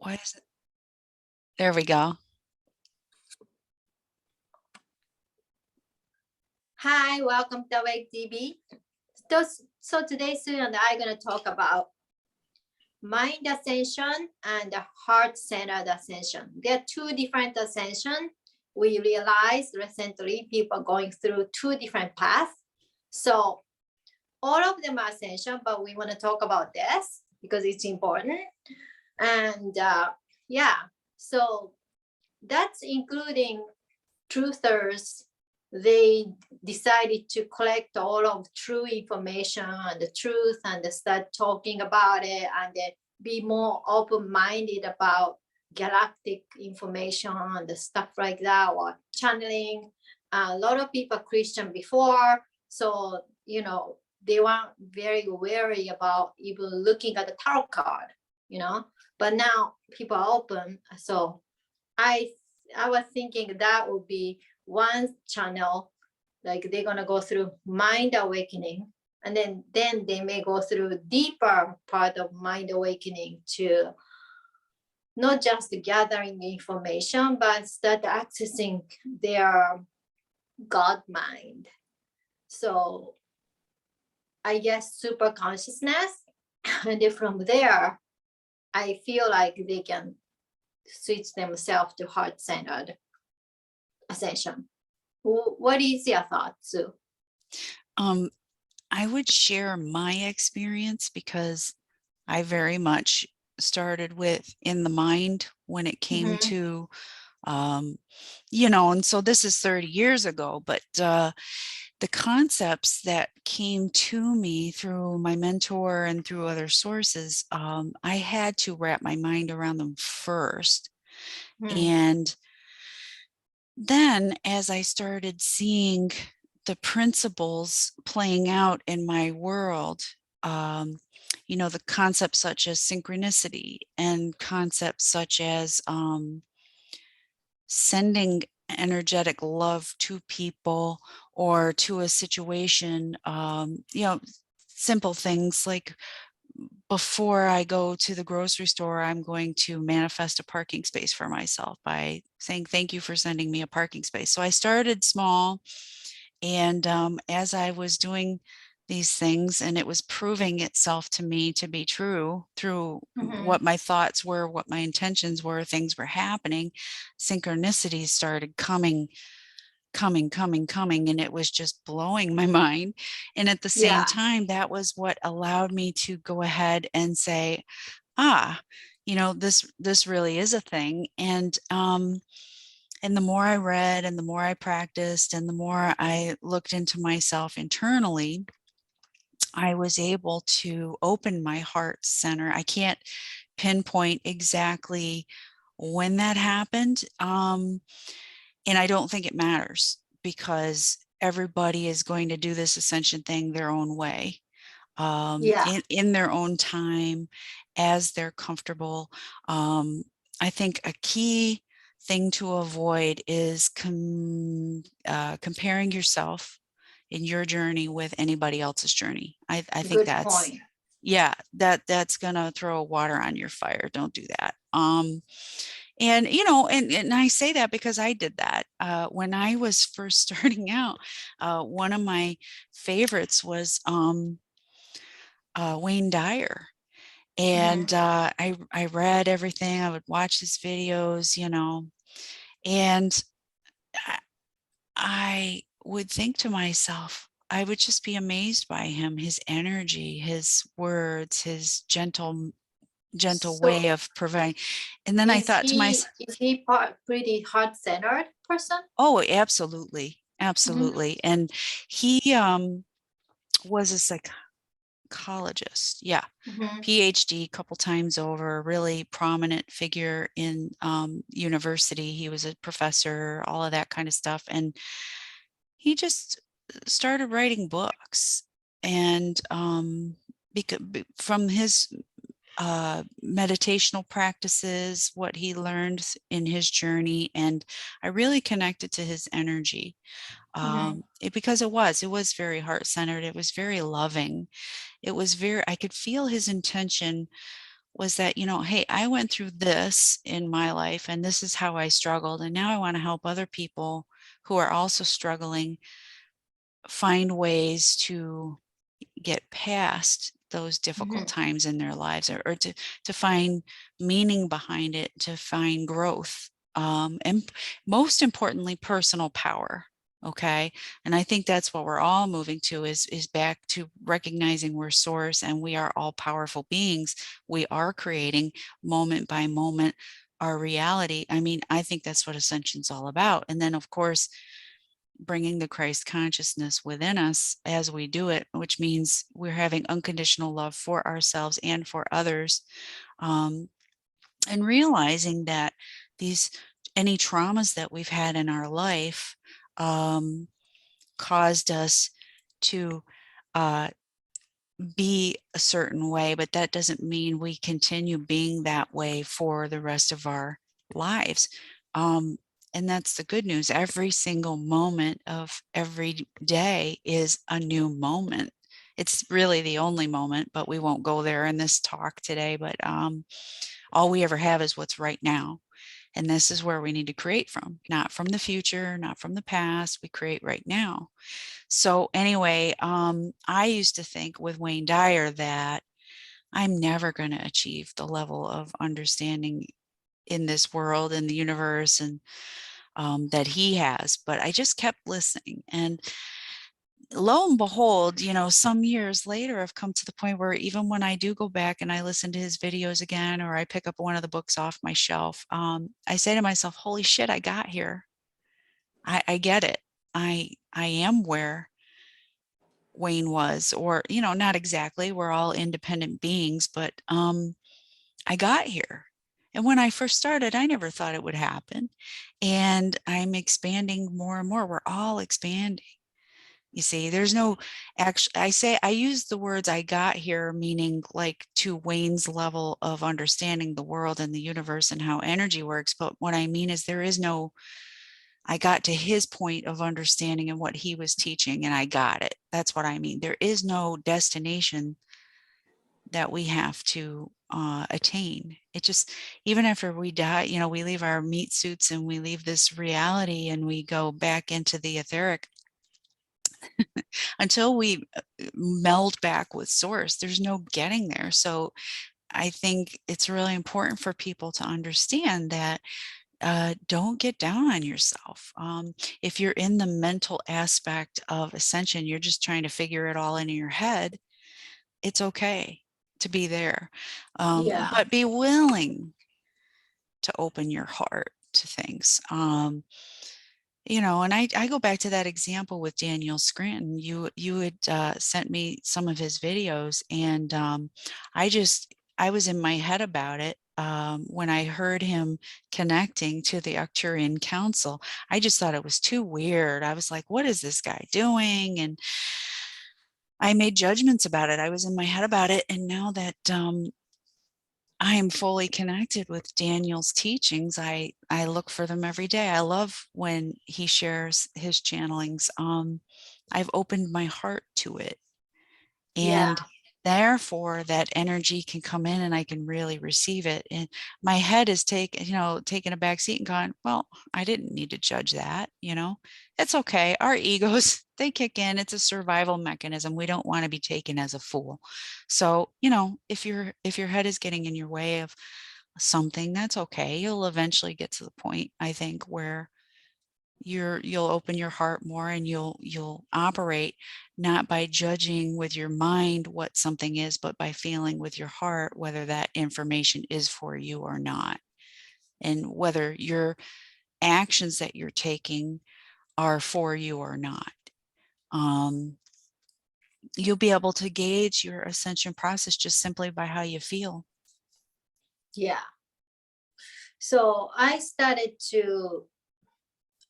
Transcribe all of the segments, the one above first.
Why is it? There we go. Hi, welcome to Awake TV. So today, Sue and I are going to talk about mind ascension and heart-centered ascension. There are two different ascension. We realized recently people are going through two different paths. So all of them are ascension, but we want to talk about this because it's important. And yeah, so that's including truthers. They decided to collect all of true information and the truth and start talking about it and then be more open-minded about galactic information and stuff like that, or channeling. A lot of people are Christian before, so they weren't very wary about even looking at the tarot card, but now people are open. So I was thinking that would be one channel, like they're gonna go through mind awakening, and then they may go through deeper part of mind awakening to not just gathering information, but start accessing their God mind. So I guess super consciousness, and then from there, I feel like they can switch themselves to heart-centered ascension. What is your thoughts, Sue? I would share my experience because I very much started with in the mind when it came to, and so this is 30 years ago, but the concepts that came to me through my mentor and through other sources, I had to wrap my mind around them first. And then as I started seeing the principles playing out in my world, the concepts such as synchronicity and concepts such as sending energetic love to people or to a situation, simple things like before I go to the grocery store, I'm going to manifest a parking space for myself by saying, thank you for sending me a parking space. So I started small. And as I was doing these things and it was proving itself to me to be true through what my thoughts were, what my intentions were, things were happening, synchronicities started coming, and it was just blowing my mind. And at the same time, that was what allowed me to go ahead and say, this really is a thing. And the more I read and the more I practiced and the more I looked into myself internally, I was able to open my heart center. I can't pinpoint exactly when that happened. And I don't think it matters because everybody is going to do this ascension thing their own way, in their own time, as they're comfortable. I think a key thing to avoid is comparing yourself in your journey with anybody else's journey. I think that's point. That's gonna throw water on your fire. Don't do that. And I say that because I did that when I was first starting out. One of my favorites was Wayne Dyer. And I read everything. I would watch his videos, and I would think to myself, I would just be amazed by him, his energy, his words, his gentle way of providing. And then I thought to myself, is he pretty heart-centered person? Oh, absolutely. Absolutely. And he was a psychologist. PhD a couple times over, really prominent figure in university. He was a professor, all of that kind of stuff. And he just started writing books. And from his meditational practices, what he learned in his journey, and I really connected to his energy because it was very heart-centered. It was very loving. It was I could feel his intention was that, hey, I went through this in my life and this is how I struggled. And now I want to help other people who are also struggling find ways to get past those difficult times in their lives, or to find meaning behind it, to find growth, and most importantly, personal power. Okay. And I think that's what we're all moving to, is back to recognizing we're source and we are all powerful beings. We are creating moment by moment our reality. I mean, I think that's what Ascension's all about. And then, of course, bringing the Christ consciousness within us as we do it, which means we're having unconditional love for ourselves and for others, and realizing that any traumas that we've had in our life caused us to be a certain way, but that doesn't mean we continue being that way for the rest of our lives. And that's the good news. Every single moment of every day is a new moment. It's really the only moment, but we won't go there in this talk today. But all we ever have is what's right now. And this is where we need to create from, not from the future, not from the past. We create right now. So anyway, I used to think with Wayne Dyer that I'm never going to achieve the level of understanding in this world and the universe and that he has, but I just kept listening. And lo and behold, some years later, I've come to the point where even when I do go back and I listen to his videos again, or I pick up one of the books off my shelf, I say to myself, holy shit, I got here. I get it. I am where Wayne was, or, not exactly. We're all independent beings, but I got here. And when I first started, I never thought it would happen. And I'm expanding more and more. We're all expanding. You see, there's no I use the words I got here, meaning like to Wayne's level of understanding the world and the universe and how energy works. But what I mean is there is no, I got to his point of understanding and what he was teaching, and I got it. That's what I mean. There is no destination that we have to attain. It just, even after we die, we leave our meat suits and we leave this reality and we go back into the etheric. Until we meld back with source, there's no getting there. So I think it's really important for people to understand that don't get down on yourself. If you're in the mental aspect of ascension, you're just trying to figure it all in your head, it's okay to be there. Yeah. But be willing to open your heart to things. And I go back to that example with Daniel Scranton. You had sent me some of his videos, and I was in my head about it when I heard him connecting to the Arcturian Council. I just thought it was too weird. I was like, what is this guy doing? And I made judgments about it. I was in my head about it. And now that I am fully connected with Daniel's teachings, I look for them every day. I love when he shares his channelings. I've opened my heart to it. Yeah. And therefore that energy can come in and I can really receive it. And my head is taking a back seat and gone, well, I didn't need to judge that. It's okay. Our egos, they kick in. It's a survival mechanism. We don't want to be taken as a fool. So, if your head is getting in your way of something, that's okay. You'll eventually get to the point, I think, where you'll open your heart more, and you'll operate not by judging with your mind what something is, but by feeling with your heart whether that information is for you or not, and whether your actions that you're taking are for you or not. You'll be able to gauge your ascension process just simply by how you feel. Yeah. So I started to,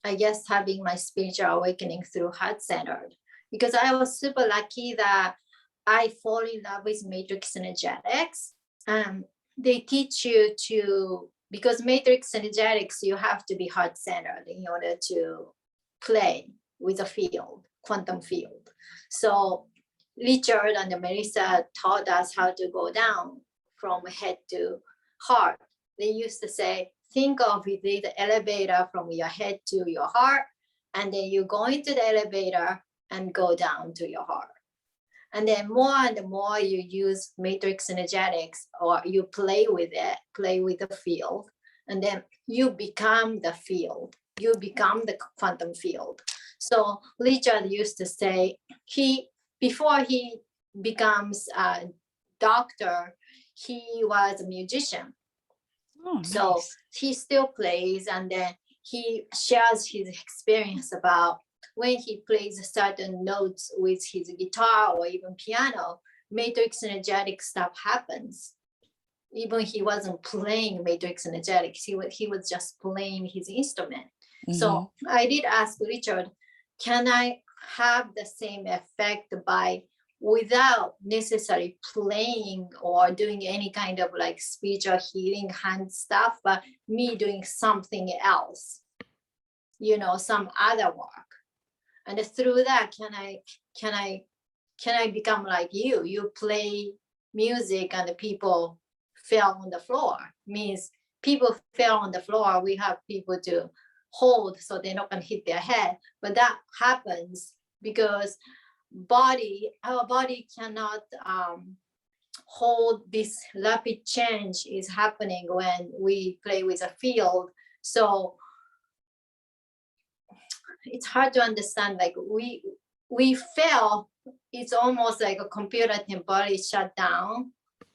I guess, having my spiritual awakening through heart-centered, because I was super lucky that I fall in love with matrix energetics. They teach you to, because matrix energetics, you have to be heart-centered in order to play with the field, quantum field. So Richard and Melissa taught us how to go down from head to heart. They used to say, think of the elevator from your head to your heart, and then you go into the elevator and go down to your heart. And then more and more you use matrix energetics, or you play with it, play with the field, and then you become the field, you become the quantum field. So Richard used to say, before he becomes a doctor, he was a musician. Oh, so nice. he still plays, and then he shares his experience about when he plays certain notes with his guitar or even piano, matrix energetic stuff happens. Even he wasn't playing matrix energetics, he was just playing his instrument. So I did ask Richard, can I have the same effect by without necessarily playing or doing any kind of like spiritual healing hand stuff, but me doing something else, some other work. And through that, can I become like you? You play music and the people fell on the floor. Means people fell on the floor. We have people to hold so they're not gonna hit their head. But that happens because our body cannot hold this rapid change is happening when we play with a field. So it's hard to understand, like we feel it's almost like a computer temporarily shut down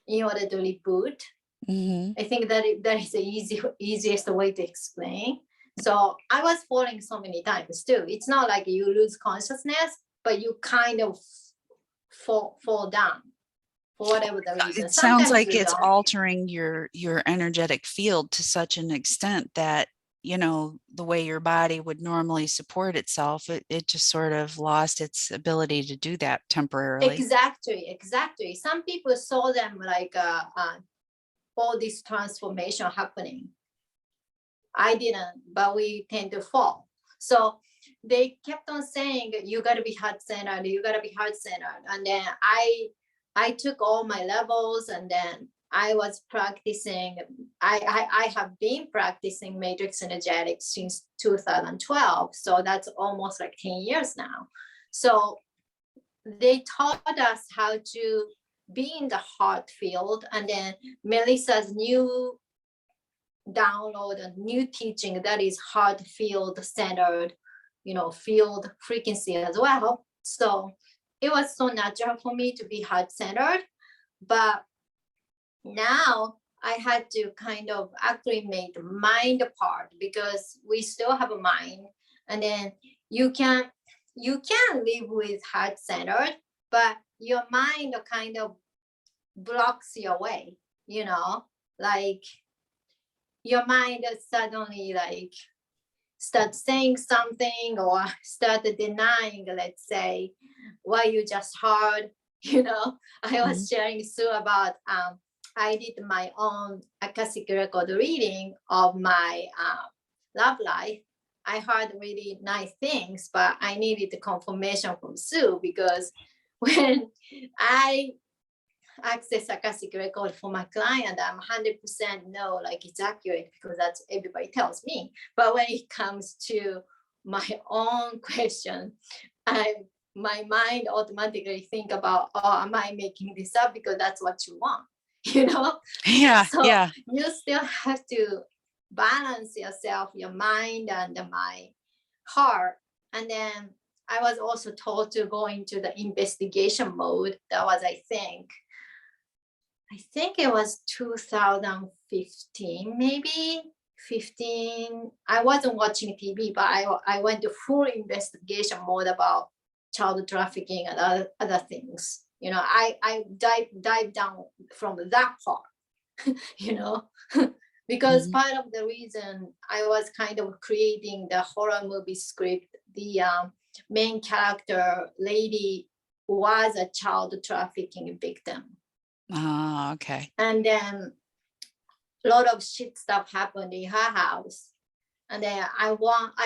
in order to reboot. I think that is the easiest way to explain. So I was falling so many times too. It's not like you lose consciousness, but you kind of fall down for whatever the reason. It sounds Sometimes like you it's don't. altering your energetic field to such an extent that, the way your body would normally support itself, it just sort of lost its ability to do that temporarily. Exactly. Some people saw them like all this transformation happening. I didn't, but we tend to fall. So they kept on saying, you got to be heart-centered, you got to be heart-centered. And then I took all my levels, and then I was practicing. I have been practicing matrix energetics since 2012. So that's almost like 10 years now. So they taught us how to be in the heart field. And then Melissa's new download, a new teaching that is heart field centered, field frequency as well. So it was so natural for me to be heart centered. But now I had to kind of acclimate the mind part, because we still have a mind, and then you can live with heart centered, but your mind kind of blocks your way, like your mind suddenly like start saying something or start denying, let's say, what you just heard. I was sharing Sue about I did my own Akashic record reading of my love life. I heard really nice things, but I needed the confirmation from Sue, because when I access Akashic record for my client, I'm 100% know like it's accurate, because that's everybody tells me. But when it comes to my own question, my mind automatically think about, oh, am I making this up because that's what you want? Yeah. So yeah. you still have to balance yourself, your mind and my heart. And then I was also told to go into the investigation mode. That was, I think it was 2015, maybe 15. I wasn't watching TV, but I went to full investigation mode about child trafficking and other things. I dive down from that part, because part of the reason I was kind of creating the horror movie script, the main character lady was a child trafficking victim. Oh, okay. And then a lot of shit stuff happened in her house. And then I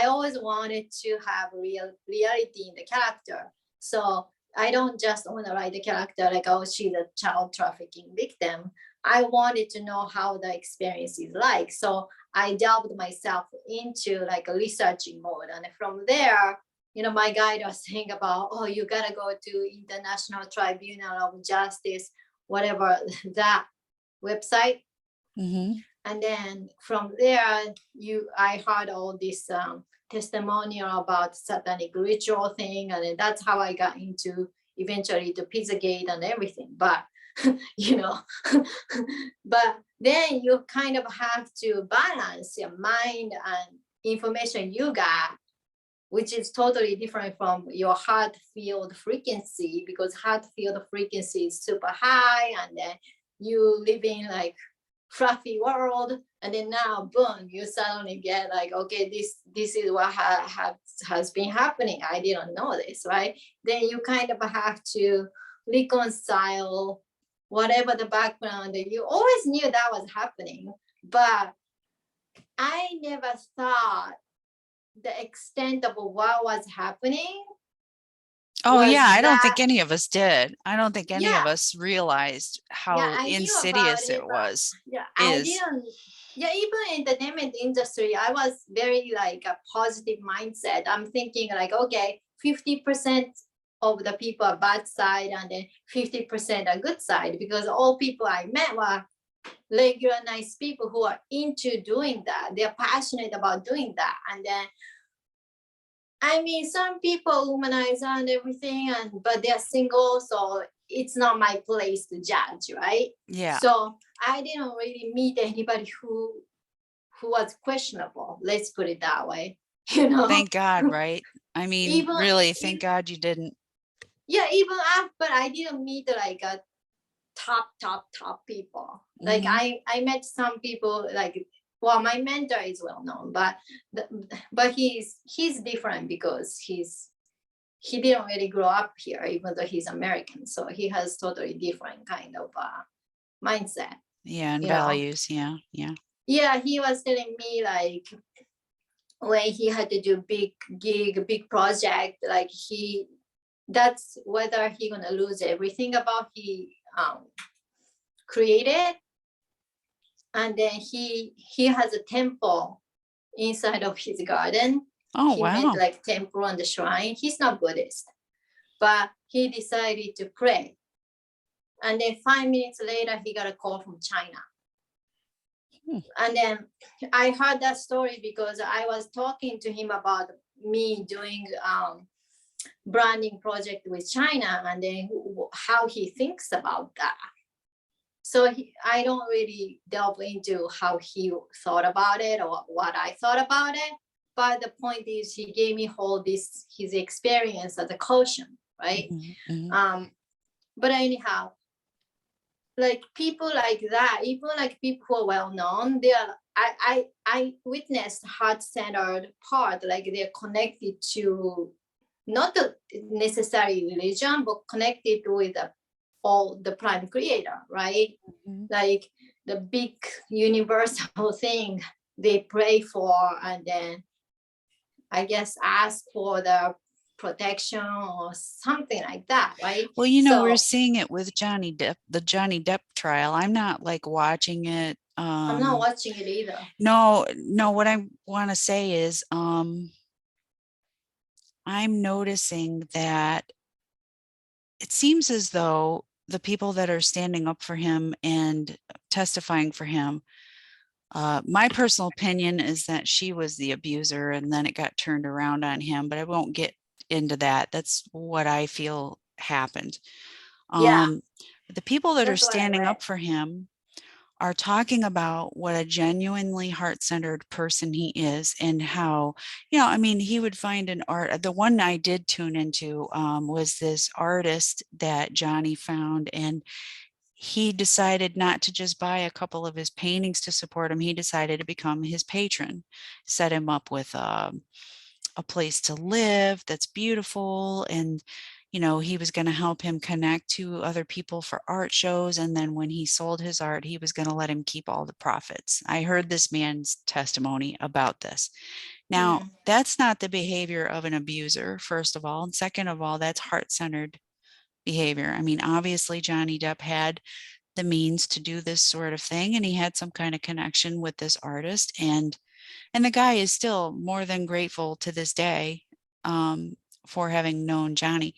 always wanted to have reality in the character. So I don't just want to write the character like, oh, she's a child trafficking victim, I wanted to know how the experience is like. So I delved myself into like a researching mode. And from there, my guide was saying about, oh, you gotta go to International Tribunal of Justice, whatever that website. Mm-hmm. And then from there, I heard all this testimonial about satanic ritual thing, and then that's how I got into eventually to Pizzagate and everything. But but then you kind of have to balance your mind and information you got, which is totally different from your heart field frequency, because heart field frequency is super high, and then you live in like fluffy world, and then now boom, you suddenly get like, okay, this is what has been happening. I didn't know this, right? Then you kind of have to reconcile whatever the background that you always knew that was happening, but I never thought the extent of what was happening Oh was yeah, I don't that. think any of us did. I don't think any of Yeah, us realized yeah, how I knew about insidious it, it but was. yeah, I Is. didn't. Yeah, even in the entertainment industry, I was very like a positive mindset. I'm thinking like, okay, 50% of the people are bad side, and then 50% are good side, because all people I met were regular nice people who are into doing that. They're passionate about doing that. And then I mean, some people womanize and everything, but they're single, so it's not my place to judge, right? Yeah. So I didn't really meet anybody who was questionable. Let's put it that way. Thank God, right? I mean, even really, thank God you didn't. yeah, even after I didn't meet like a top people. Like Mm-hmm. I met some people like, well, my mentor is well known, but he's different because he didn't really grow up here, even though he's American. So he has totally different kind of mindset. Yeah, and You know. values. Yeah, yeah. Yeah, he was telling me like when he had to do big gig, big project, like that's whether he gonna lose everything about he created, and then he has a temple inside of his garden. Oh He made wow. like temple on the shrine. He's not Buddhist, but he decided to pray. And then 5 minutes later, he got a call from China. And then I heard that story because I was talking to him about me doing branding project with China, and then how he thinks about that. So I don't really delve into how he thought about it or what I thought about it. But the point is, he gave me his experience as a caution, right? Mm-hmm, mm-hmm. But anyhow, like people like that, even like people who are well known, I witnessed heart-centered part, like they're connected to not the necessary religion, but connected with all the prime creator, right? Mm-hmm. Like the big universal thing they pray for, and then I guess ask for the protection or something like that, right? Well, we're So seeing it with Johnny Depp, the Johnny Depp trial. I'm not like watching it. I'm not watching it either. No, no, what I want to say is I'm noticing that it seems as though the people that are standing up for him and testifying for him, my personal opinion is that she was the abuser and then it got turned around on him, but I won't get into that. That's what I feel happened. Yeah, The people that are that's what I standing read. up for him are talking about what a genuinely heart-centered person he is and how, I mean, he would find an art. The one I did tune into was this artist that Johnny found, and he decided not to just buy a couple of his paintings to support him. He decided to become his patron, set him up with a place to live that's beautiful, and he was going to help him connect to other people for art shows, and then when he sold his art, he was going to let him keep all the profits. I heard this man's testimony about this. Now, that's not the behavior of an abuser, first of all, and second of all, that's heart-centered behavior. I mean, obviously Johnny Depp had the means to do this sort of thing, and he had some kind of connection with this artist, and the guy is still more than grateful to this day for having known Johnny.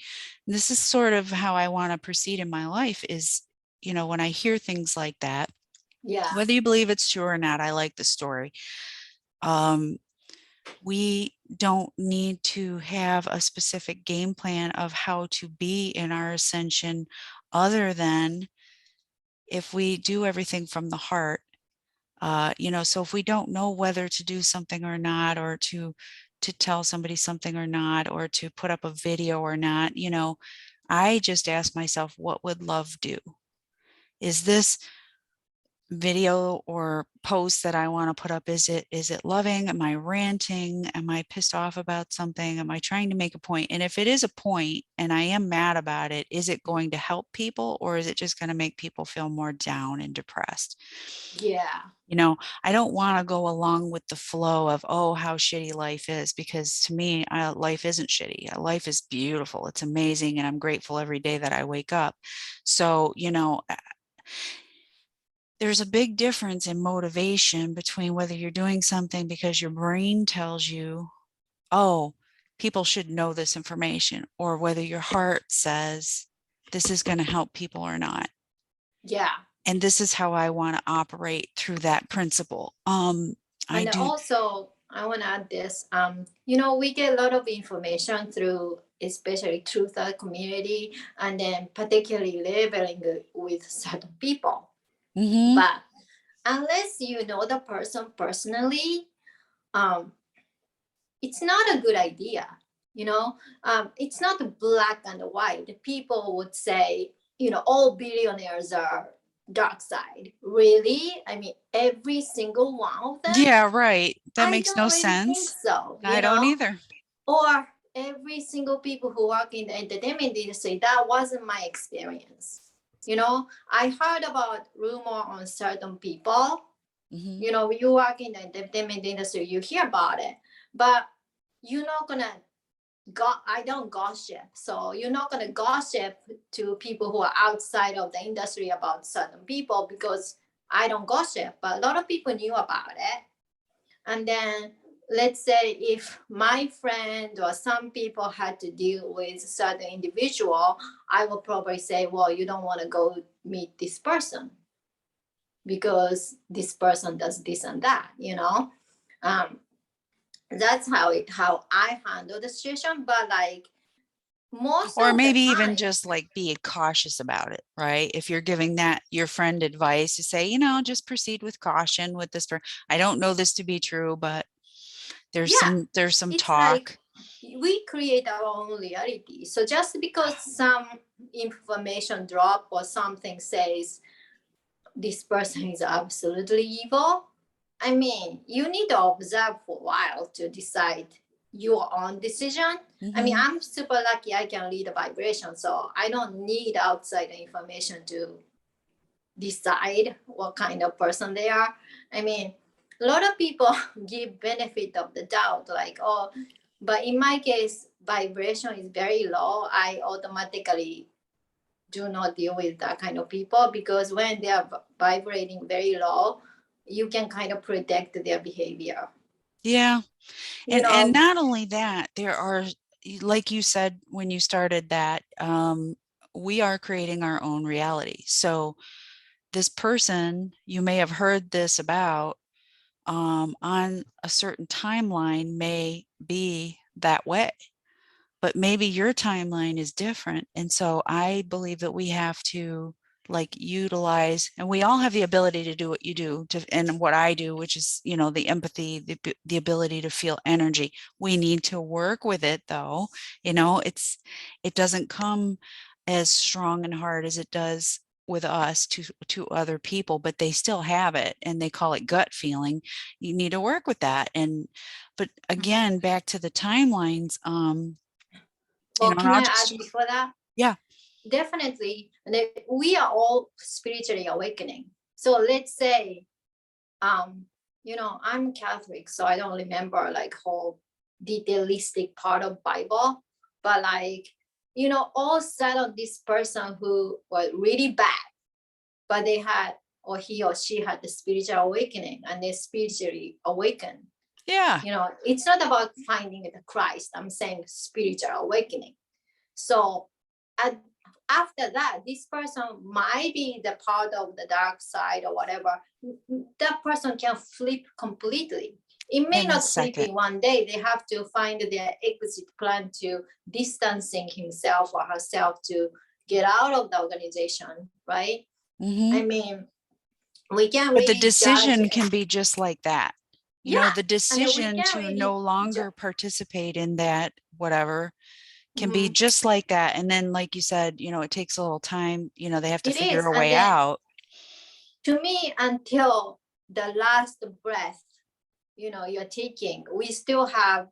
And this is sort of how I want to proceed in my life is, when I hear things like that, Yeah. whether you believe it's true or not, I like the story. We don't need to have a specific game plan of how to be in our ascension, other than if we do everything from the heart. So if we don't know whether to do something or not, or to tell somebody something or not, or to put up a video or not, I just ask myself, what would love do? Is this video or post that I want to put up, is it loving? Am I ranting? Am I pissed off about something? Am I trying to make a point? And if it is a point and I am mad about it, is it going to help people, or is it just going to make people feel more down and depressed? Yeah. I don't want to go along with the flow of, oh, how shitty life is, because to me, life isn't shitty. Life is beautiful. It's amazing. And I'm grateful every day that I wake up. So, there's a big difference in motivation between whether you're doing something because your brain tells you, oh, people should know this information, or whether your heart says this is going to help people or not. Yeah. And this is how I want to operate through that principle. I And do. also, I want to add this. We get a lot of information through, especially through the community, and then particularly leveling with certain people. Mm-hmm. But unless you know the person personally, it's not a good idea. It's not black and white. People would say, all billionaires are dark side. Really? I mean, every single one of them? Yeah, right. That I makes no don't really think sense. so, I don't either. Or every single people who work in the entertainment industry, that wasn't my experience. I heard about rumor on certain people. Mm-hmm. You work in the entertainment industry, you hear about it, but you're not gonna I don't gossip. So you're not gonna gossip to people who are outside of the industry about certain people, because I don't gossip, but a lot of people knew about it. And then let's say if my friend or some people had to deal with a certain individual, I will probably say, well, you don't want to go meet this person because this person does this and that. That's how I handle the situation. But like most Or of the maybe even time, just like be cautious about it, right? If you're giving that your friend advice to say, just proceed with caution with this. I don't know this to be true, but there's yeah, some it's like talk. we create our own reality. So just because some information drop or something says this person is absolutely evil, I mean, you need to observe for a while to decide your own decision. I mean, Mm-hmm. I'm super lucky I can read the vibration, so I don't need outside information to decide what kind of person they are. I mean, a lot of people give benefit of the doubt, like, oh, but in my case, vibration is very low. I automatically do not deal with that kind of people, because when they are vibrating very low, you can kind of predict their behavior. Yeah. You And know, not only that, there are, like you said when you started that, we are creating our own reality. So this person you may have heard this about on a certain timeline may be that way, but maybe your timeline is different. And so I believe that we have to utilize, and we all have the ability to do what you do and what I do, which is, the empathy, the ability to feel energy. We need to work with it though. It doesn't come as strong and hard as it does with us to other people, but they still have it and they call it gut feeling. You need to work with that. But again, back to the timelines, well, and can I'll I add just, before that? yeah. Definitely, we are all spiritually awakening. So let's say, I'm Catholic, so I don't remember like whole detailistic part of Bible, but like, all of a sudden this person who was really bad, but they had, or he or she had the spiritual awakening and they spiritually awakened. Yeah. You know, it's not about finding the Christ. I'm saying spiritual awakening. So after that, this person might be the part of the dark side or whatever. That person can flip completely. It may In a not flip second. in one day. They have to find their exit plan to distancing himself or herself to get out of the organization, right? Mm-hmm. I mean, we can't But the really judge. decision can be just like that. You know, Yeah, the and we decision can't to really no longer participate in that whatever can be just like that. And then, like you said, you know, it takes a little time. You know, they have to it figure is. a And way then out. to me, until the last breath, you know, you're taking, we still have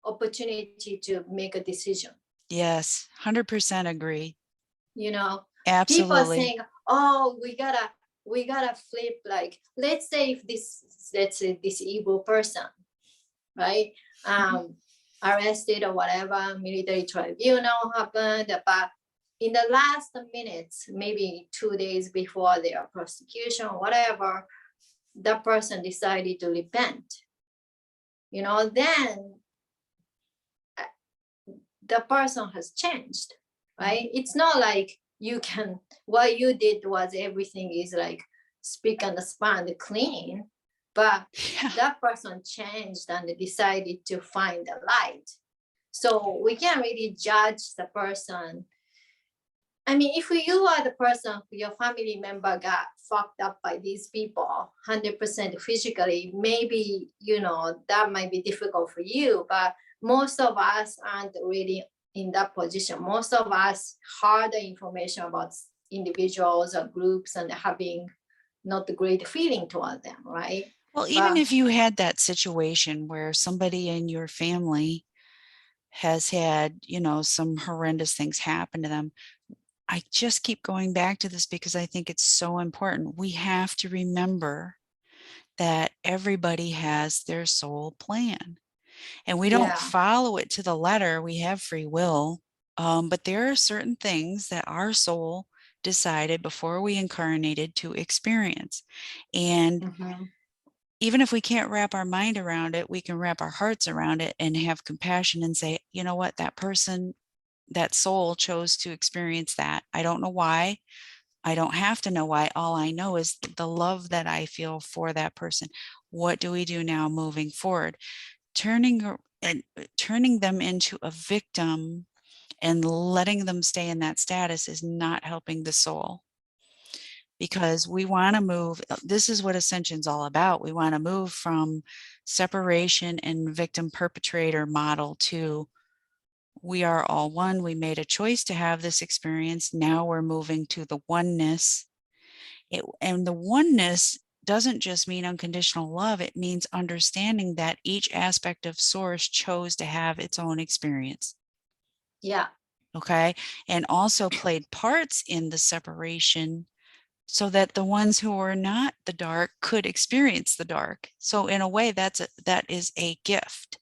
opportunity to make a decision. Yes, 100% agree. You know, people Absolutely. saying, oh, we gotta flip, like, let's say if let's say this evil person, right, arrested or whatever, military tribunal happened, but in the last minutes, maybe 2 days before their prosecution or whatever, the person decided to repent, you know, then the person has changed, right? It's not like you can, what you did was everything is like speak and span clean, but Yeah. that person changed and decided to find the light. So we can't really judge the person. I mean, if you are the person, your family member got fucked up by these people 100% physically, maybe, you know, that might be difficult for you, but most of us aren't really in that position. Most of us heard the information about individuals or groups and having not a great feeling toward them, right? Well, even But if you had that situation where somebody in your family has had, you know, some horrendous things happen to them, I just keep going back to this because I think it's so important. We have to remember that everybody has their soul plan and we don't yeah, follow it to the letter. We have free will. But there are certain things that our soul decided before we incarnated to experience. And mm-hmm. even if we can't wrap our mind around it, we can wrap our hearts around it and have compassion and say, you know what, that person, that soul chose to experience that. I don't know why. I don't have to know why. All I know is the love that I feel for that person. What do we do now moving forward? Turning them into a victim and letting them stay in that status is not helping the soul, because we want to move. This is what Ascension's all about. We want to move from separation and victim perpetrator model to we are all one. We made a choice to have this experience. Now we're moving to the oneness. And the oneness doesn't just mean unconditional love. It means understanding that each aspect of source chose to have its own experience. Yeah. Okay. And also played parts in the separation so that the ones who are not the dark could experience the dark. So in a way, that is a gift.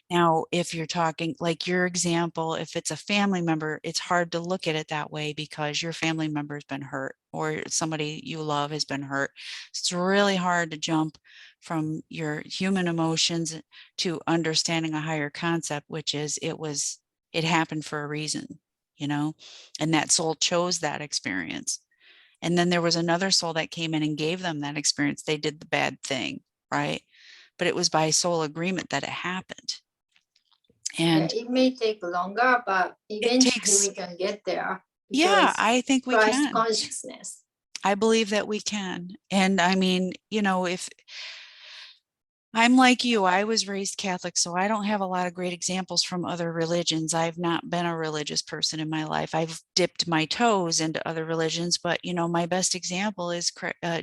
Now, if you're talking like your example, if it's a family member, it's hard to look at it that way because your family member has been hurt or somebody you love has been hurt. It's really hard to jump from your human emotions to understanding a higher concept, which is it happened for a reason, you know, and that soul chose that experience. And then there was another soul that came in and gave them that experience. They did the bad thing, right? But it was by soul agreement that it happened. Yeah, And it may take longer, but it eventually takes, we can get there yeah, because I think we Christ can. consciousness. I believe that we can. And I mean, you know, if I'm like you, I was raised Catholic, so I don't have a lot of great examples from other religions. I've not been a religious person in my life. I've dipped my toes into other religions, but, you know, my best example is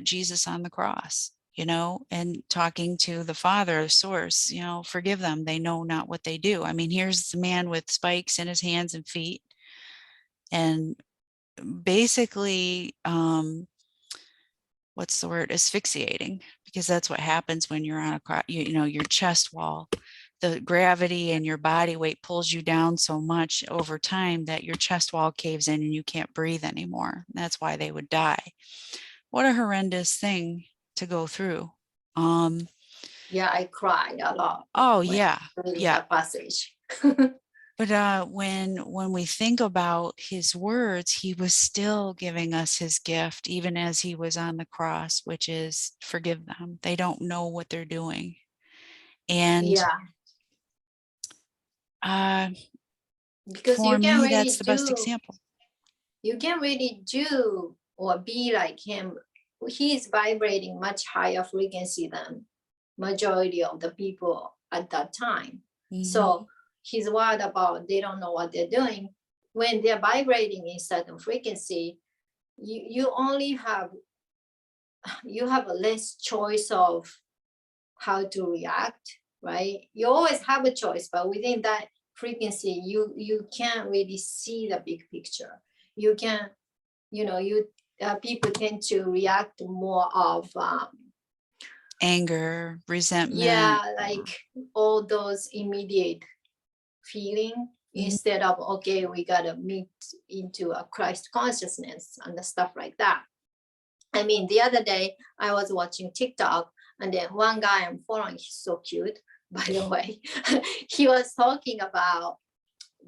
Jesus on the cross, you know, and talking to the Father, source, you know, forgive them. They know not what they do. I mean, here's the man with spikes in his hands and feet. And basically, what's the word, asphyxiating, because that's what happens when you're on a you know, your chest wall the gravity and your body weight pulls you down so much over time that your chest wall caves in and you can't breathe anymore. That's why they would die. What a horrendous thing to go through. Yeah, I cried a lot Oh when yeah, reading yeah. that passage. But when we think about his words, he was still giving us his gift, even as he was on the cross, which is forgive them. They don't know what they're doing. And Yeah, because for you can me, that's really the best do, example. you can really do or be like him. He is vibrating much higher frequency than majority of the people at that time. So his word about they don't know what they're doing, when they're vibrating in certain frequency, you only have, you have a less choice of how to react, right? You always have a choice, but within that frequency, you can't really see the big picture. You can, you people tend to react more of Anger, resentment. yeah, like all those immediate feeling instead of okay, we gotta meet into a Christ consciousness and the stuff like that. I mean, the other day I was watching TikTok, and then one guy I'm following, he's so cute, by the way. He was talking about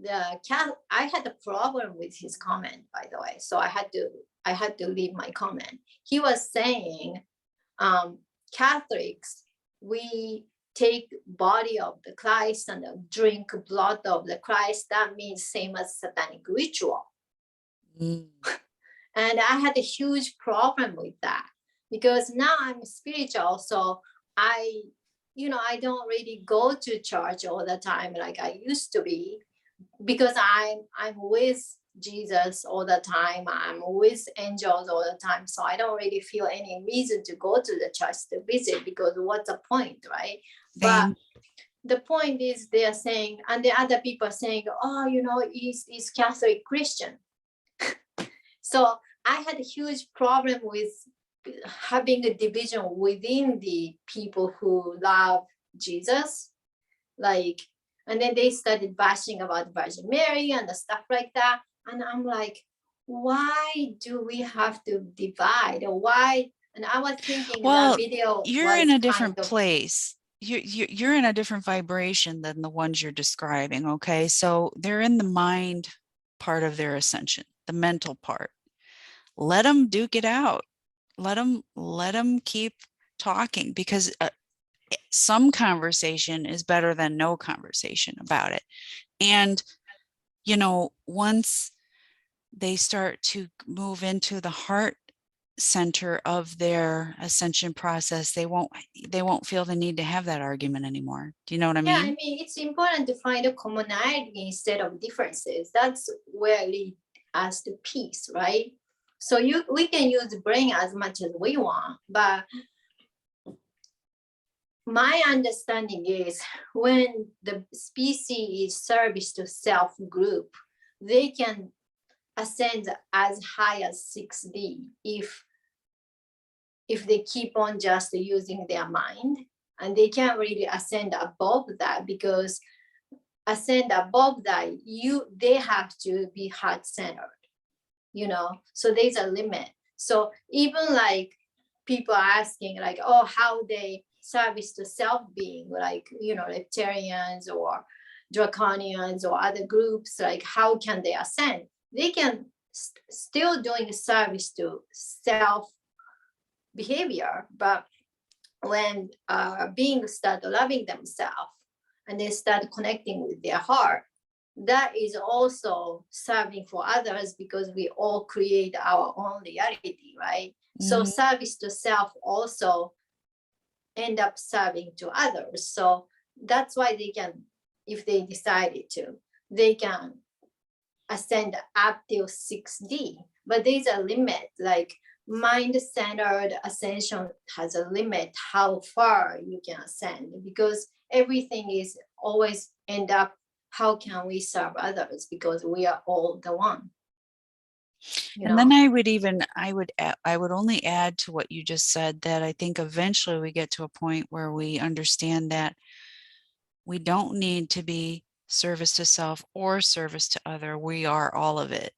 the cat. I had a problem with his comment, by the way, so I had to leave my comment. He was saying, Catholics, we take body of the Christ and drink blood of the Christ. That means same as satanic ritual. And I had a huge problem with that because now I'm spiritual. So I, I don't really go to church all the time like I used to be, because I'm with Jesus all the time. I'm with angels all the time. So I don't really feel any reason to go to the church to visit, because what's the point, right? But the point is they're saying, and the other people are saying, oh, he's Catholic Christian. So I had a huge problem with having a division within the people who love Jesus. Like, and then they started bashing about Virgin Mary and the stuff like that. And I'm like, why do we have to divide? Or why? And I was thinking well, that video you're was in a kind different of place. You're in a different vibration than the ones you're describing. Okay, so they're in the mind part of their ascension, the mental part. Let them duke it out. Let them keep talking, because some conversation is better than no conversation about it. And once they start to move into the heart center of their ascension process, they won't feel the need to have that argument anymore. Do you know what I mean? Yeah, I mean, it's important to find a commonality instead of differences. That's where it leads us to peace, right? So we can use the brain as much as we want, but my understanding is when the species is service to self group, they can ascend as high as 6D if they keep on just using their mind, and they can't really ascend above that, because ascend above that, they have to be heart centered, so there's a limit. So even like people are asking like, oh, how they service to self being, like, reptilians or draconians or other groups, like how can they ascend? They can still doing service to self behavior, but when beings start loving themselves and they start connecting with their heart, that is also serving for others, because we all create our own reality, right? So service to self also end up serving to others. So that's why they can, if they decided to, they can ascend up till 6D. But there's a limit, like mind-centered ascension has a limit how far you can ascend, because everything is always end up, how can we serve others, because we are all the one. And then I would only add to what you just said, that I think eventually we get to a point where we understand that We don't need to be service to self or service to other. We are all of it.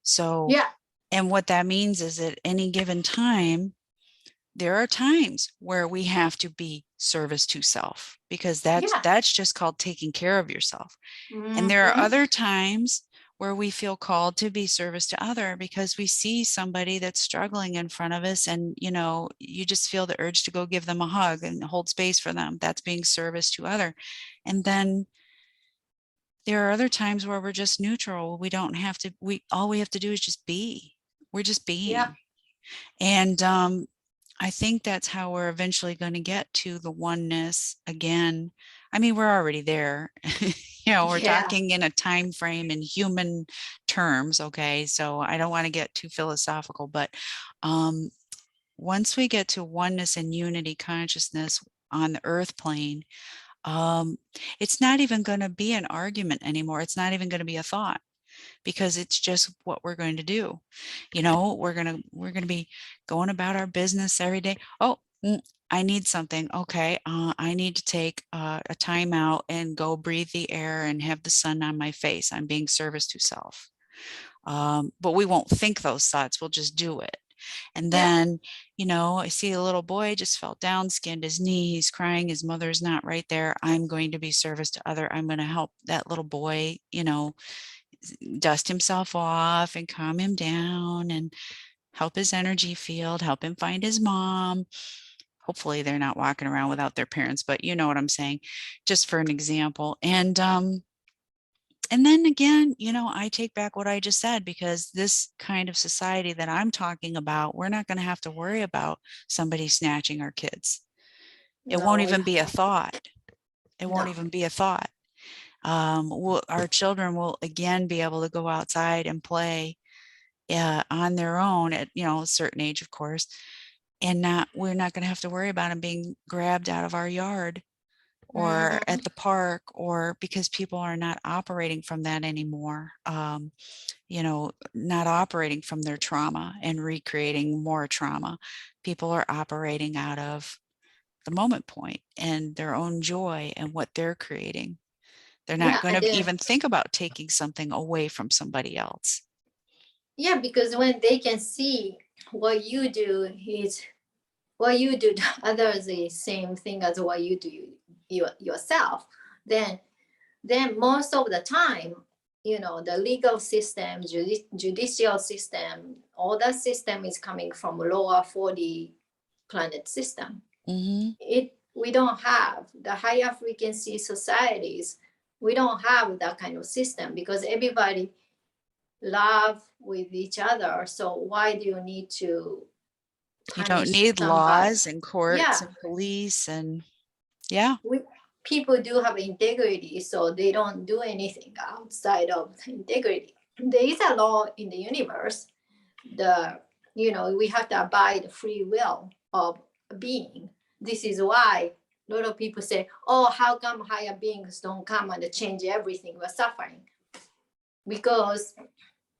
So, Yeah, and what that means is at any given time, there are times where we have to be service to self, because yeah. that's just called taking care of yourself. And there are Mm-hmm. other times where we feel called to be service to other because we see somebody that's struggling in front of us, and you just feel the urge to go give them a hug and hold space for them. That's being service to other. And then there are other times where we're just neutral. We don't have to, we all we have to do is just be. We're just Yeah, being. And I think that's how we're eventually going to get to the oneness again. I mean, we're already there. We're yeah, talking in a time frame in human terms, okay? So I don't want to get too philosophical, but um, once we get to oneness and unity consciousness on the earth plane, um, it's not even going to be an argument anymore. It's not even going to be a thought, because it's just what we're going to do. We're going to be going about our business every day. Oh, I need something. Okay, I need to take a time out and go breathe the air and have the sun on my face. I'm being service to self. But we won't think those thoughts. We'll just do it. And yeah. then, I see a little boy just fell down, skinned his knee. He's crying. His mother's not right there. I'm going to be service to other. I'm going to help that little boy, dust himself off and calm him down and help his energy field, help him find his mom. Hopefully they're not walking around without their parents, but you know what I'm saying, just for an example. And then again, I take back what I just said, because this kind of society that I'm talking about, we're not going to have to worry about somebody snatching our kids. It won't No, we even be a have thought. It won't no. even be a thought. Our children will again be able to go outside and play on their own at a certain age, of course, and we're not going to have to worry about them being grabbed out of our yard or Mm-hmm. at the park, or because people are not operating from that anymore. Not operating from their trauma and recreating more trauma. People are operating out of the moment point and their own joy and what they're creating. They're not Yeah, going and to then even think about taking something away from somebody else. yeah, because when they can see what you do is what you do to others is same thing as what you do yourself, then most of the time, the legal system, judicial system, all that system is coming from lower 40 planet system. Mm-hmm. We don't have the higher frequency societies. We don't have that kind of system because everybody love with each other. So why do you need to You don't punish need somebody? laws and courts Yeah, and police and yeah. we people do have integrity, so they don't do anything outside of integrity. There is a law in the universe. The we have to abide the free will of being. This is why a lot of people say, "Oh, how come higher beings don't come and change everything? We're suffering." Because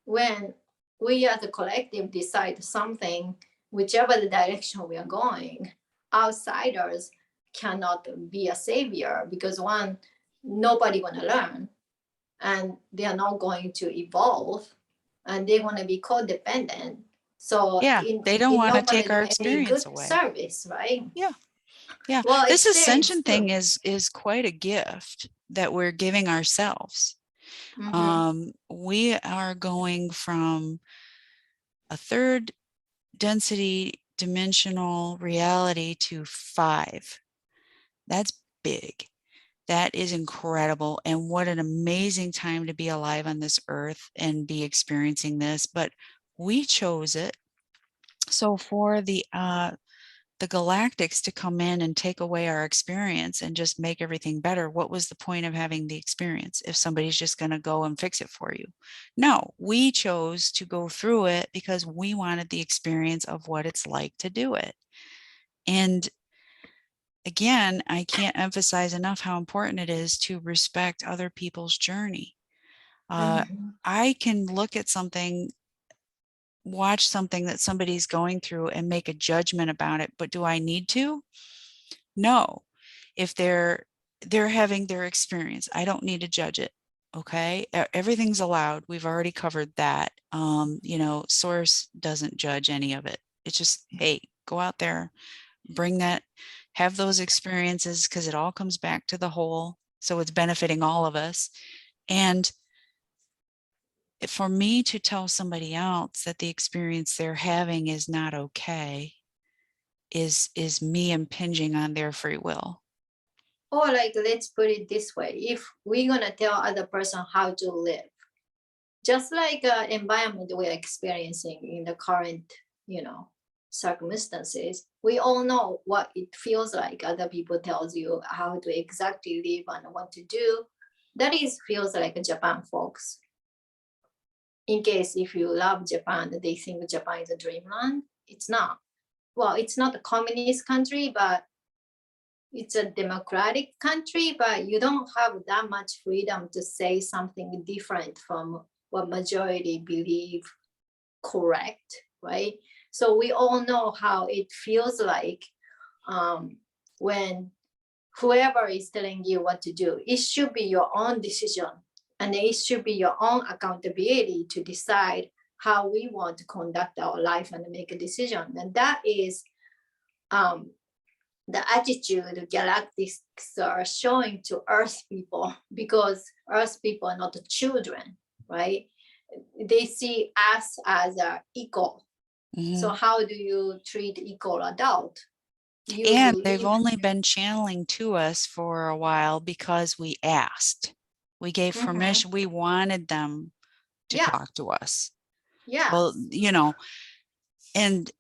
when we as a collective decide something, whichever the direction we are going, outsiders cannot be a savior because one, nobody want to learn and they are not going to evolve and they want to be codependent. So Yeah, they don't in want to not going to take do our any experience good away. service, right? Yeah. Yeah. Well, This experience ascension too. thing is quite a gift that we're giving ourselves. Mm-hmm. We are going from a third density dimensional reality to 5. That's big. That is incredible. And what an amazing time to be alive on this earth and be experiencing this. But we chose it. So for the galactics to come in and take away our experience and just make everything better, what was the point of having the experience if somebody's just going to go and fix it for you? No, we chose to go through it because we wanted the experience of what it's like to do it. And again, I can't emphasize enough how important it is to respect other people's journey. Uh, Mm-hmm. I can look at something, watch something that somebody's going through and make a judgment about it, but do I need to? No. If they're they're having their experience. I don't need to judge it. Okay. Everything's allowed. We've already covered that. You know, source doesn't judge any of it. It's just, hey, go out there, bring that, have those experiences, because it all comes back to the whole. So it's benefiting all of us. And for me to tell somebody else that the experience they're having is not okay is me impinging on their free will. Or like, let's put it this way, if we're gonna tell other person how to live, just like environment we're experiencing in the current, you know, circumstances, we all know what it feels like. Other people tells you how to exactly live and what to do. That is feels like Japan folks. In case if you love Japan, they think Japan is a dreamland. It's not. Well, it's not a communist country, but it's a democratic country, but you don't have that much freedom to say something different from what majority believe correct, right? So we all know how it feels like when whoever is telling you what to do, it should be your own decision, and it should be your own accountability to decide how we want to conduct our life and make a decision. And that is the attitude galactics are showing to Earth people, because Earth people are not the children, right? They see us as a equal. Mm-hmm. So how do you treat equal adult? And they've only been channeling to us for a while because we asked. We gave permission. We wanted them to talk to us. Yeah. Well, you know, and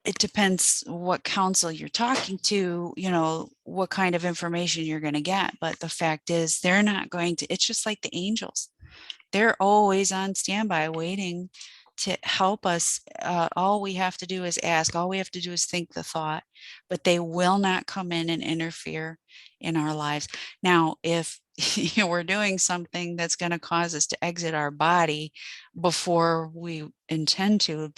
it depends what council you're talking to, you know, what kind of information you're going to get. But the fact is, they're not going to, it's just like the angels. They're always on standby waiting to help us. All we have to do is ask. All we have to do is think the thought, but they will not come in and interfere in our lives. Now, if we're doing something that's going to cause us to exit our body before we intend to,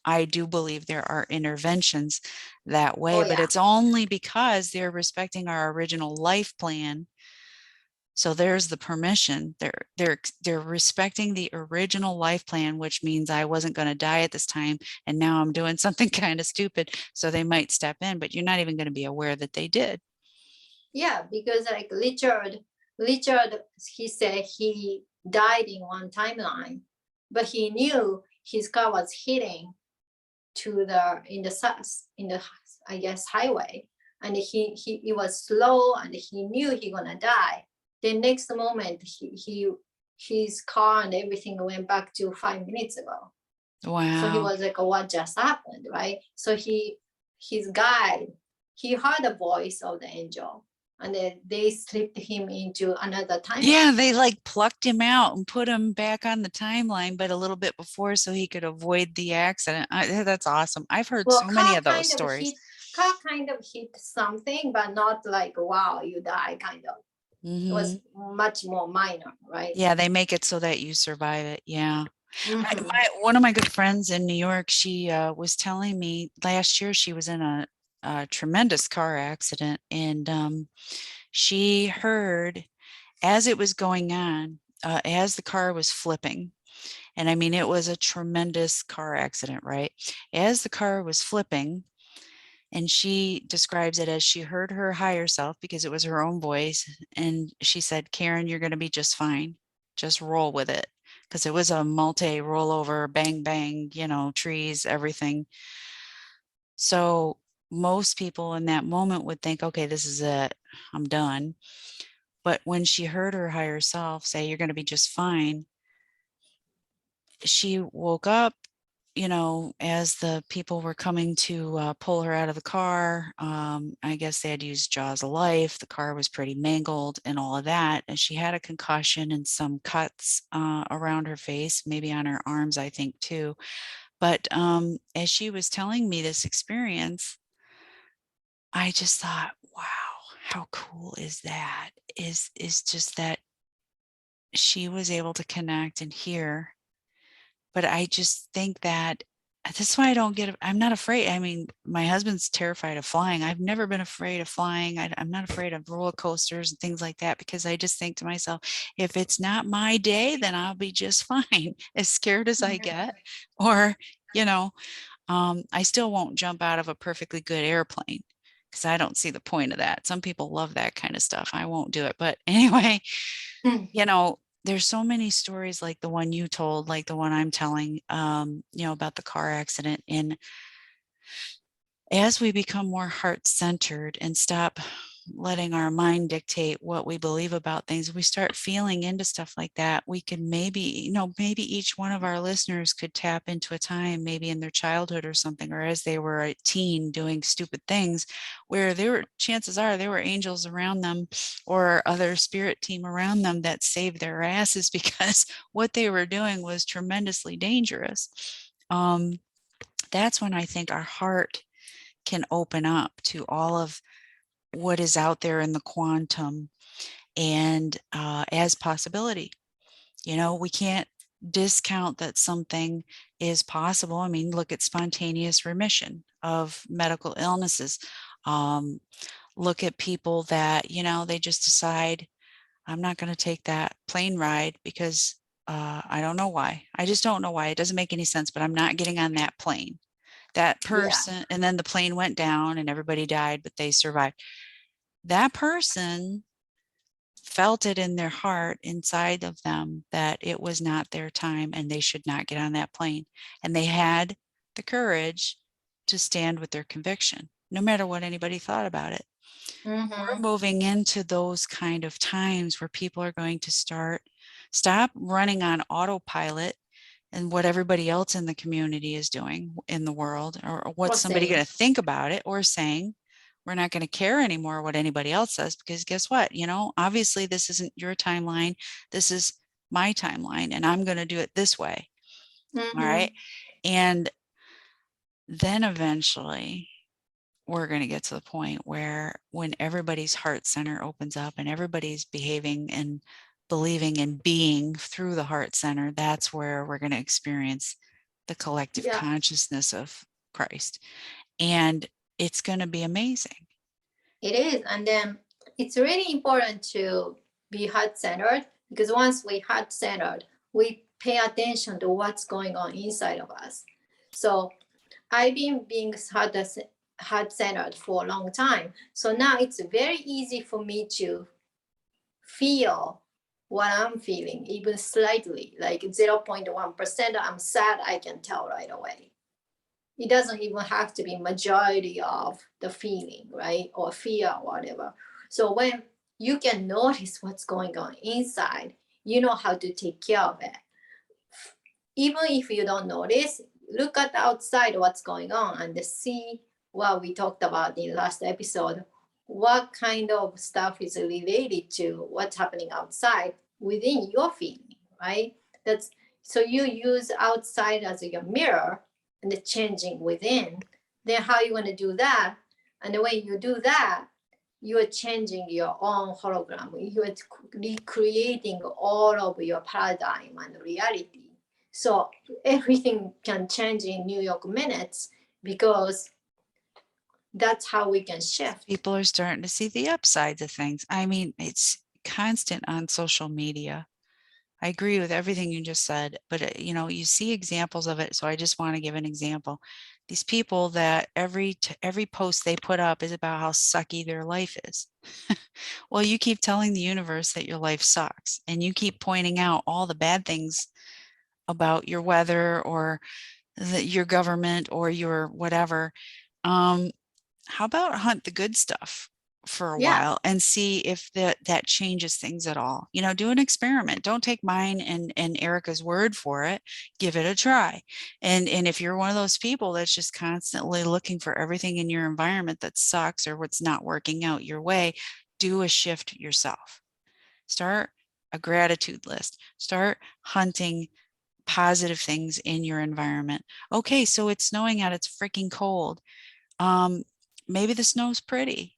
I do believe there are interventions that way, but it's only because they're respecting our original life plan. So there's the permission. They're respecting the original life plan, which means I wasn't going to die at this time, and now I'm doing something kind of stupid. So they might step in, but you're not even going to be aware that they did. Yeah, because like Richard, he said he died in one timeline, but he knew his car was hitting to in the I guess highway, and he was slow, and he knew he gonna die. The next moment his car and everything went back to 5 minutes ago. Wow. So he was like, what just happened, right? So his guide, he heard the voice of the angel, and then they slipped him into another timeline. Yeah, they like plucked him out and put him back on the timeline, but a little bit before, so he could avoid the accident. That's awesome. I've heard so many of those stories. Car kind of hit something, but not like, wow, you die, kind of. It was much more minor, right? Yeah, they make it so that you survive it. Yeah. One of my good friends in New York, she was telling me last year she was in a tremendous car accident, and she heard as it was going on, as the car was flipping, and I mean, it was a tremendous car accident, right? As the car was flipping, and she describes it as she heard her higher self, because it was her own voice, and she said, Karen, you're going to be just fine. Just roll with it. Because it was a multi rollover, bang, bang, you know, trees, everything. So most people in that moment would think, okay, this is it. I'm done. But when she heard her higher self say, you're going to be just fine, she woke up, you know, as the people were coming to pull her out of the car. I guess they had used jaws of life. The car was pretty mangled and all of that. And she had a concussion and some cuts around her face, maybe on her arms, I think, too. But as she was telling me this experience, I just thought, wow, how cool is that? Is just that she was able to connect and hear. But I just think that That's why I don't get, I'm not afraid. I mean, my husband's terrified of flying. I've never been afraid of flying. I'm not afraid of roller coasters and things like that because I just think to myself, if it's not my day, then I'll be just fine, as scared as I get. Or, you know, I still won't jump out of a perfectly good airplane because I don't see the point of that. Some people love that kind of stuff. I won't do it. But anyway, you know, there's so many stories like the one you told, like the one I'm telling, you know, about the car accident. And as we become more heart centered and stop letting our mind dictate what we believe about things, we start feeling into stuff like that. We could maybe, you know, maybe each one of our listeners could tap into a time, maybe in their childhood or something, or as they were a teen doing stupid things, where there were, chances are there were angels around them or other spirit team around them that saved their asses because what they were doing was tremendously dangerous. Um, that's when I think our heart can open up to all of what is out there in the quantum and as possibility. You know, we can't discount that something is possible. I mean, look at spontaneous remission of medical illnesses. Um, Look at people that, you know, they just decide, I'm not going to take that plane ride because I don't know why. I just don't know why. It doesn't make any sense, but I'm not getting on that plane. That Yeah. person, and then the plane went down and everybody died, but they survived. That person felt it in their heart inside of them that it was not their time and they should not get on that plane. And they had the courage to stand with their conviction, no matter what anybody thought about it. We're Mm-hmm. moving into those kind of times where people are going to stop running on autopilot and what everybody else in the community is doing in the world, or Or what's somebody saying. going to think about it or saying. We're not going to care anymore what anybody else says because guess what? You know, obviously this isn't your timeline. This is my timeline and I'm going to do it this way. All Mm-hmm. right. And then eventually we're going to get to the point where when everybody's heart center opens up and everybody's behaving and believing and being through the heart center, that's where we're going to experience the collective Yeah, consciousness of Christ. And it's going to be amazing. it is. And then it's really important to be heart centered because once we heart centered, we pay attention to what's going on inside of us. So I've been being heart centered for a long time. So now it's very easy for me to feel what I'm feeling, even slightly, like 0.1%. I'm sad, I can tell right away. It doesn't even have to be majority of the feeling, right? Or fear or whatever. So when you can notice what's going on inside, you know how to take care of it. Even if you don't notice, look at outside what's going on and see what we talked about in last episode. What kind of stuff is related to what's happening outside within your feeling, right? That's so you use outside as your mirror and the changing within. Then how you going to do that? And when you do that, you are changing your own hologram. You are recreating all of your paradigm and reality. So everything can change in New York minutes because that's how we can shift. People are starting to see the upsides of things. I mean, it's constant on social media. I agree with everything you just said, but you know, you see examples of it. So I just want to give an example. These people that every post they put up is about how sucky their life is. Well, you keep telling the universe that your life sucks, and you keep pointing out all the bad things about your weather or your government or your whatever. Um, how about hunt the good stuff for a Yeah. while and see if that changes things at all? You know, do an experiment. Don't take mine and Erica's word for it. Give it a try. And if you're one of those people that's just constantly looking for everything in your environment that sucks or what's not working out your way, do a shift yourself. Start a gratitude list. Start hunting positive things in your environment. Okay, so it's snowing out, it's freaking cold. Um, Maybe the snow's pretty.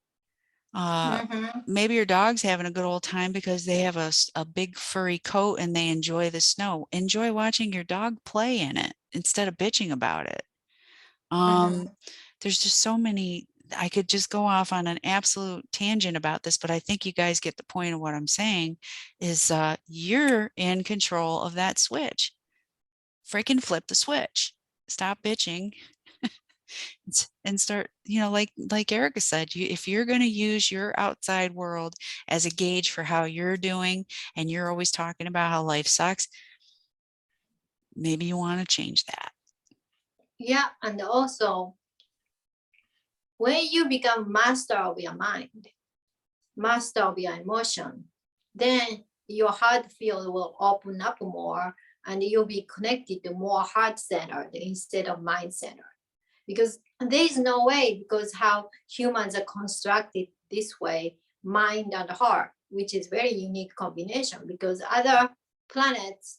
Uh, Mm-hmm. Maybe your dog's having a good old time because they have a big furry coat and they enjoy the snow. Enjoy watching your dog play in it instead of bitching about it. There's just so many, I could just go off on an absolute tangent about this, but I think you guys get the point of what I'm saying is you're in control of that switch. Freaking flip the switch. Stop bitching and start, like Erica said, if you're going to use your outside world as a gauge for how you're doing, and you're always talking about how life sucks, maybe you want to change that. Yeah, and also when you become master of your mind, master of your emotion, then your heart field will open up more, and you'll be connected to more heart-centered instead of mind-centered. Because there is no way, because how humans are constructed this way, mind and heart, which is very unique combination, because other planets,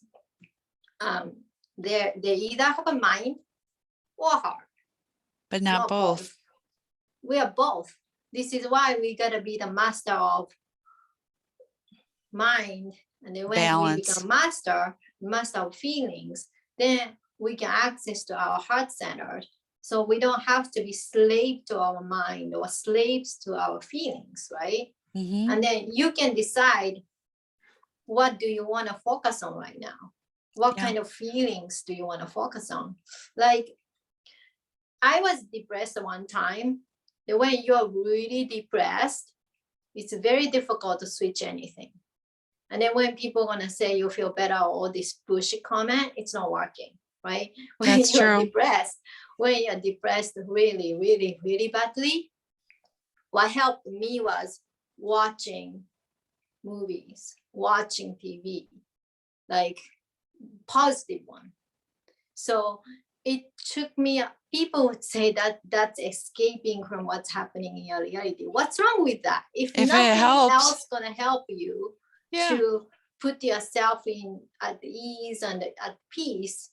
they either have a mind or heart, but not both. We are both. This is why we gotta be the master of mind, and then when balance. we become master of feelings, then we can access to our heart center. So we don't have to be slave to our mind or slaves to our feelings, right? And then you can decide, what do you want to focus on right now? What kind of feelings do you want to focus on? Like, I was depressed one time. When you're really depressed, it's very difficult to switch anything. And then when people want to say you feel better, all this bullshit comment, it's not working, right? When you're depressed, really, really, really badly, what helped me was watching movies, watching TV, like positive one. So it took me, people would say that that's escaping from what's happening in your reality. What's wrong with that? If nothing else gonna help you to put yourself in at ease and at peace,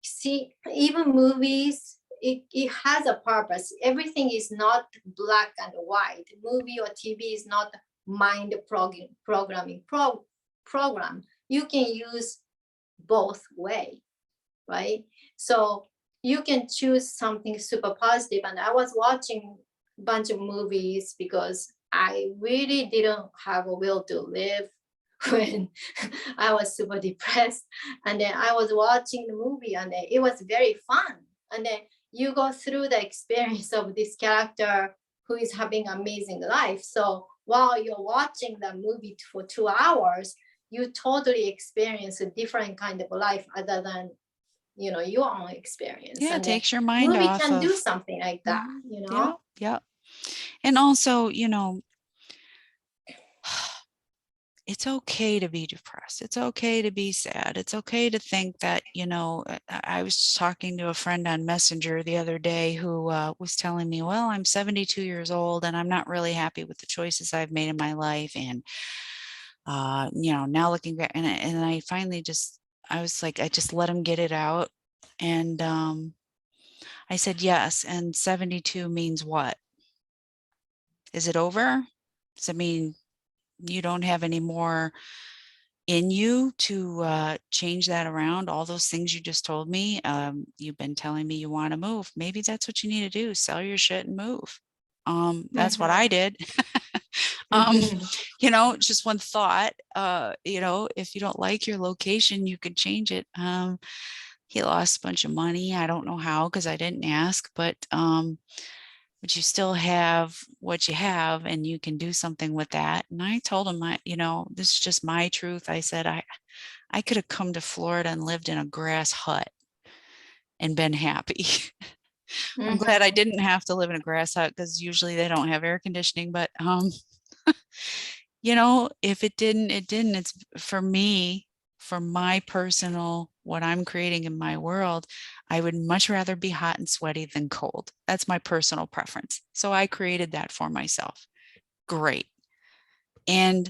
see, even movies, it has a purpose. Everything is not black and white. Movie or TV is not mind programming program. You can use both way, right? So you can choose something super positive. And I was watching a bunch of movies because I really didn't have a will to live when I was super depressed. And then I was watching the movie, and it was very fun. And then you go through the experience of this character who is having an amazing life. So while you're watching the movie for 2 hours, you totally experience a different kind of life other than, your own experience. Yeah, and it takes your mind movie off can of do something like that, Yeah. And also, it's okay to be depressed. It's okay to be sad. It's okay to think that, I was talking to a friend on Messenger the other day who was telling me, well, I'm 72 years old and I'm not really happy with the choices I've made in my life. And, now looking back, and I finally I was like, I just let him get it out. And I said, yes. And 72 means what? Is it over? Does it mean you don't have any more in you to change that around? All those things you just told me, you've been telling me you want to move. Maybe that's what you need to do. Sell your shit and move. That's what I did. Just one thought, if you don't like your location, you could change it. He lost a bunch of money. I don't know how, because I didn't ask, but you still have what you have, and you can do something with that. And I told him, this is just my truth. I said, I could have come to Florida and lived in a grass hut and been happy. I'm glad I didn't have to live in a grass hut, because usually they don't have air conditioning, but if it didn't, it didn't. It's for me, for my personal, what I'm creating in my world, I would much rather be hot and sweaty than cold. That's my personal preference. So I created that for myself. Great. And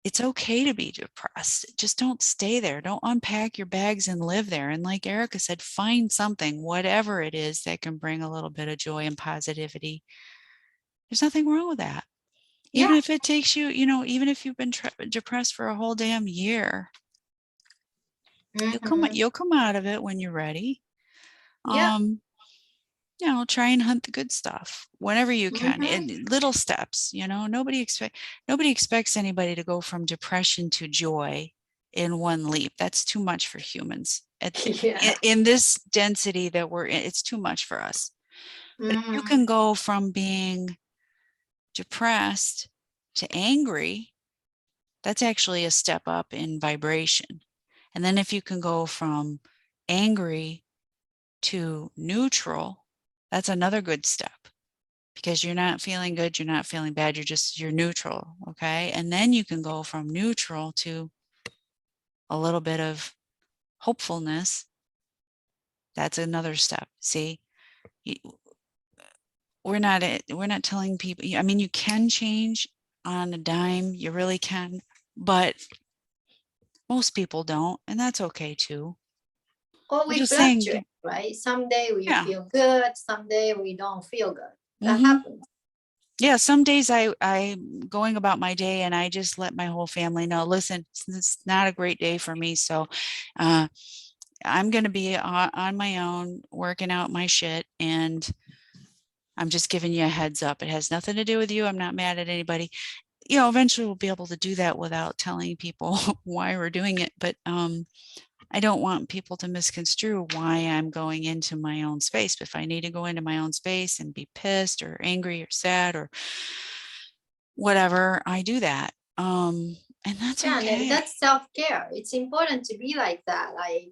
it's okay to be depressed. Just don't stay there. Don't unpack your bags and live there. And like Erica said, find something, whatever it is, that can bring a little bit of joy and positivity. There's nothing wrong with that. Even if it takes you, even if you've been depressed for a whole damn year, you'll come out of it when you're ready. you know, try and hunt the good stuff whenever you can, Mhm. in little steps. You know, nobody expects anybody to go from depression to joy in one leap. That's too much for humans. Yeah. In this density that we're in, it's too much for us. But if you Mhm. can go from being depressed to angry, that's actually a step up in vibration. And then if you can go from angry to neutral, that's another good step, because you're not feeling good, you're not feeling bad, you're neutral, okay? And then you can go from neutral to a little bit of hopefulness. That's another step. See, we're not telling people, I mean, you can change on a dime, you really can, but most people don't, and that's okay too. Or We're we just saying, fluctuate, right? Someday we yeah. feel good, someday we don't feel good. That Mm-hmm. happens. Yeah, some days I'm going about my day and I just let my whole family know, listen, it's not a great day for me. So uh, I'm going to be on my own, working out my shit. And I'm just giving you a heads up. It has nothing to do with you. I'm not mad at anybody. You know, eventually we'll be able to do that without telling people why we're doing it. But I don't want people to misconstrue why I'm going into my own space. If I need to go into my own space and be pissed or angry or sad or whatever, I do that. And that's Yeah, and okay. that's self-care. It's important to be like that. Like,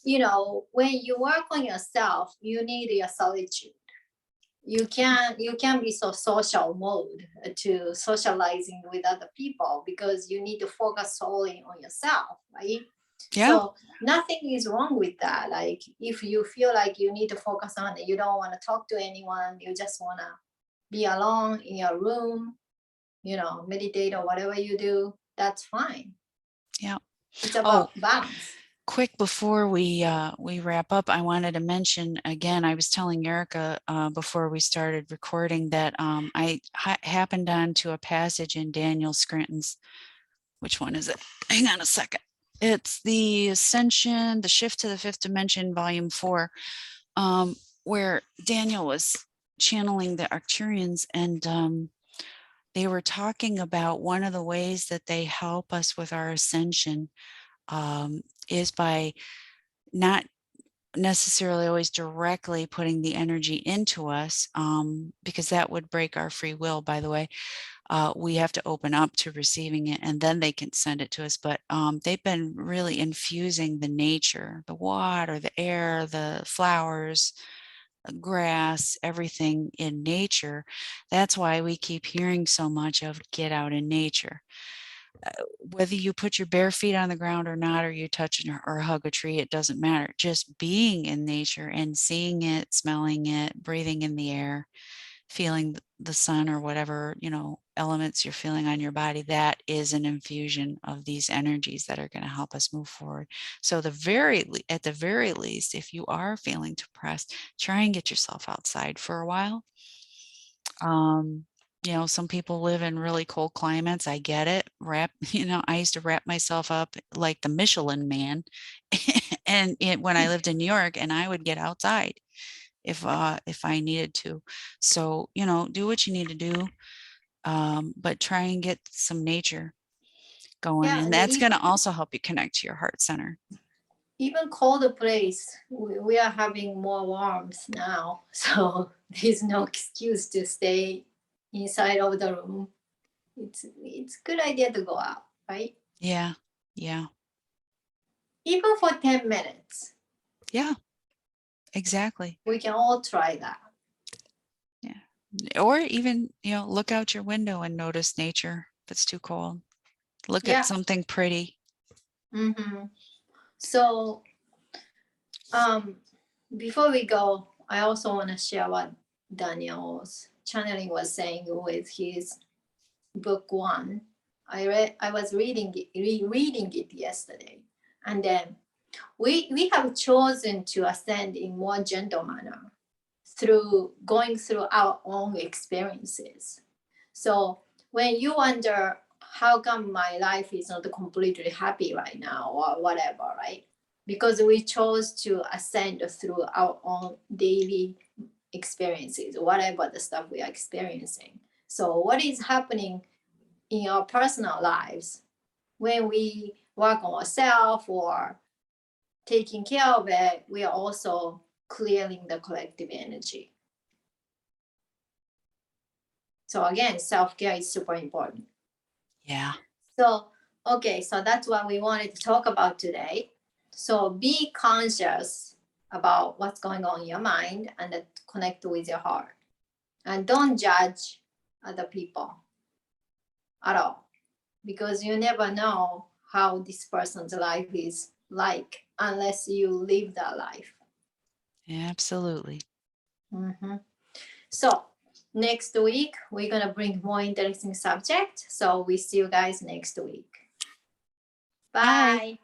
you know, when you work on yourself, you need your solitude. You can be so social mode to socializing with other people because you need to focus solely on yourself, right? Yeah. So nothing is wrong with that. Like if you feel like you need to focus on it, you don't want to talk to anyone, you just want to be alone in your room, meditate or whatever you do, that's fine. Yeah. It's Oh, about balance. quick before we wrap up, I wanted to mention again. I was telling Erica before we started recording that I happened on to a passage in Daniel Scranton's. Which one is it? Hang on a second. It's the Ascension, the Shift to the Fifth Dimension, Volume 4, where Daniel was channeling the Arcturians, and they were talking about one of the ways that they help us with our ascension is by not necessarily always directly putting the energy into us, because that would break our free will, by the way. We have to open up to receiving it and then they can send it to us. But they've been really infusing the nature, the water, the air, the flowers, grass, everything in nature. That's why we keep hearing so much of get out in nature. Whether you put your bare feet on the ground or not, or you touch or hug a tree, it doesn't matter. Just being in nature and seeing it, smelling it, breathing in the air, feeling the sun or whatever, elements you're feeling on your body, that is an infusion of these energies that are going to help us move forward. So at the very least, if you are feeling depressed, try and get yourself outside for a while. um, some people live in really cold climates. I get it. I used to wrap myself up like the Michelin man and when I lived in New York, and I would get outside if I needed to. So, do what you need to do, but try and get some nature going, Yeah, and and that's going to also help you connect to your heart center. even colder place, we are having more warmth now. So there's no excuse to stay inside of the room. It's good idea to go out, right? Yeah, yeah, Even for 10 minutes. yeah, exactly. We can all try that. Yeah, or even look out your window and notice nature if it's too cold. Look at Yeah. something pretty. Mm-hmm. So before we go, I also want to share what Daniel's channeling was saying with his book one. I was reading rereading it yesterday, and then we have chosen to ascend in more gentle manner through going through our own experiences. So when you wonder how come my life is not completely happy right now or whatever, right? Because we chose to ascend through our own daily experiences, whatever the stuff we are experiencing. So what is happening in our personal lives when we work on ourselves or taking care of it, we are also clearing the collective energy. So again, self-care is super important. Yeah. So, okay, so that's what we wanted to talk about today. So be conscious about what's going on in your mind and connect with your heart. And don't judge other people at all, because you never know how this person's life is like unless you live that life. Absolutely. Mm-hmm. So next week, we're going to bring more interesting subject. So we see you guys next week. Bye. Bye.